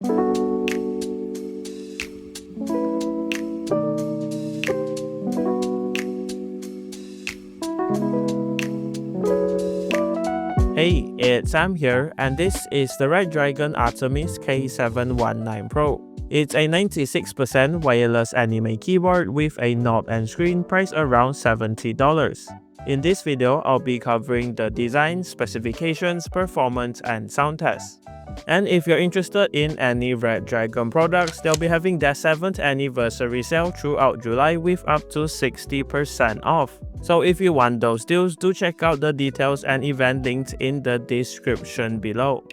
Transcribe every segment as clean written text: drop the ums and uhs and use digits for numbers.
Hey, it's Sam here, and this is the Redragon ARTEMIS K719 Pro. It's a 96% wireless anime keyboard with a knob and screen priced around $70. In this video, I'll be covering the design, specifications, performance, and sound tests. And if you're interested in any Redragon products, they'll be having their 7th anniversary sale throughout July with up to 60% off. So if you want those deals, do check out the details and event links in the description below.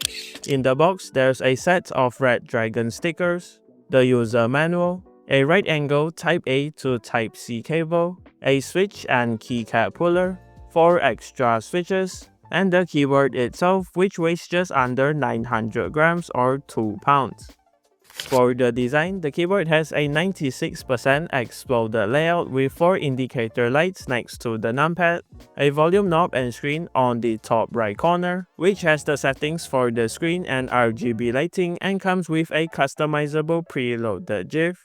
In the box, there's a set of Redragon stickers, the user manual, a right angle Type A to Type C cable, a switch and keycap puller, 4 extra switches, and the keyboard itself, which weighs just under 900 grams or 2 pounds. For the design, the keyboard has a 96% exploded layout with 4 indicator lights next to the numpad, a volume knob and screen on the top right corner, which has the settings for the screen and RGB lighting and comes with a customizable preloaded GIF,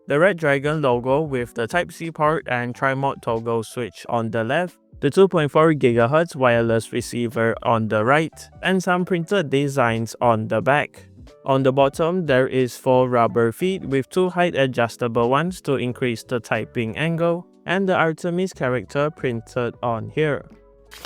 the Redragon logo with the Type-C port and trimode toggle switch on the left, the 2.4 GHz wireless receiver on the right, and some printed designs on the back. On the bottom, there is 4 rubber feet with 2 height adjustable ones to increase the typing angle, and the Artemis character printed on here.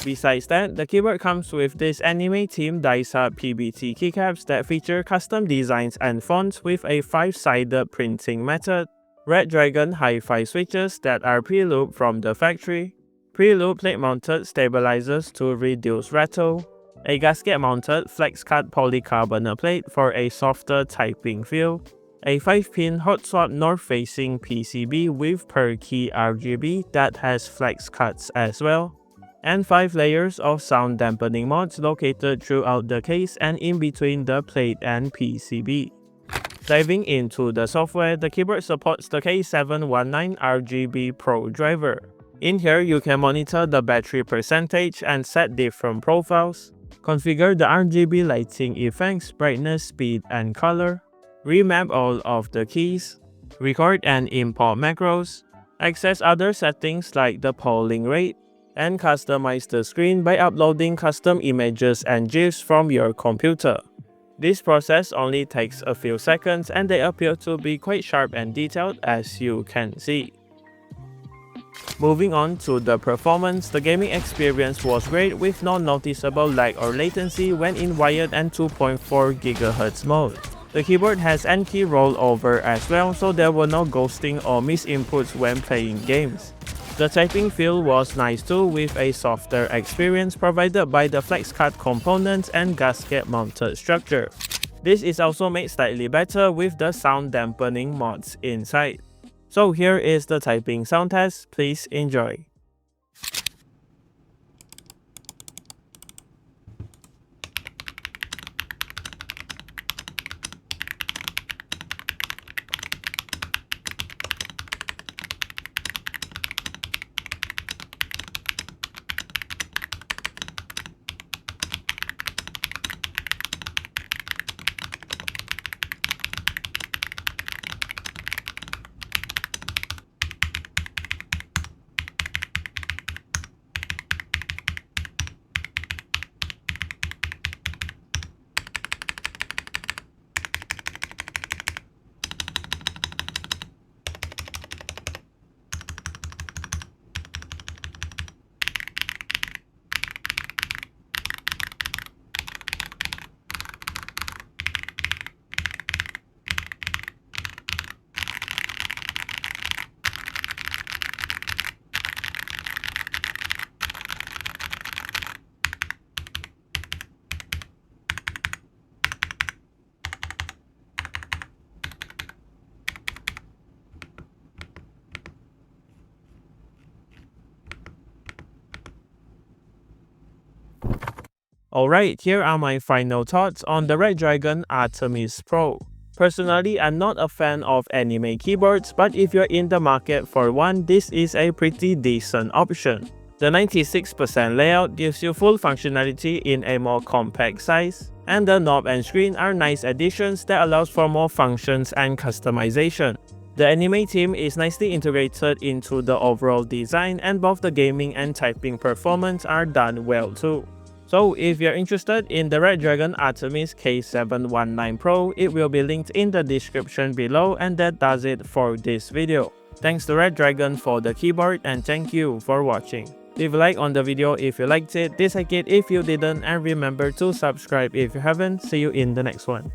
Besides that, the keyboard comes with this anime-themed dice-up PBT keycaps that feature custom designs and fonts with a 5-sided printing method, Redragon hi-fi switches that are pre-looped from the factory, pre-loop plate-mounted stabilizers to reduce rattle, a gasket-mounted flex-cut polycarbonate plate for a softer typing feel, a 5-pin hot swap north-facing PCB with per-key RGB that has flex cuts as well, and 5 layers of sound dampening mods located throughout the case and in between the plate and PCB. Diving into the software, the keyboard supports the K719 RGB Pro driver. In here, you can monitor the battery percentage and set different profiles, configure the RGB lighting effects, brightness, speed, and color, remap all of the keys, record and import macros, access other settings like the polling rate, and customize the screen by uploading custom images and GIFs from your computer. This process only takes a few seconds and they appear to be quite sharp and detailed as you can see. Moving on to the performance, the gaming experience was great with no noticeable lag or latency when in wired and 2.4 GHz mode. The keyboard has N-key rollover as well, so there were no ghosting or misinputs when playing games. The typing feel was nice too, with a softer experience provided by the flex-cut components and gasket-mounted structure. This is also made slightly better with the sound dampening mods inside. So here is the typing sound test, please enjoy. Alright, here are my final thoughts on the Redragon ARTEMIS Pro. Personally, I'm not a fan of anime keyboards, but if you're in the market for one, this is a pretty decent option. The 96% layout gives you full functionality in a more compact size, and the knob and screen are nice additions that allows for more functions and customization. The anime theme is nicely integrated into the overall design, and both the gaming and typing performance are done well too. So if you're interested in the Redragon ARTEMIS K719 Pro, it will be linked in the description below, and that does it for this video. Thanks to Redragon for the keyboard, and thank you for watching. Leave a like on the video if you liked it, dislike it if you didn't, and remember to subscribe if you haven't. See you in the next one.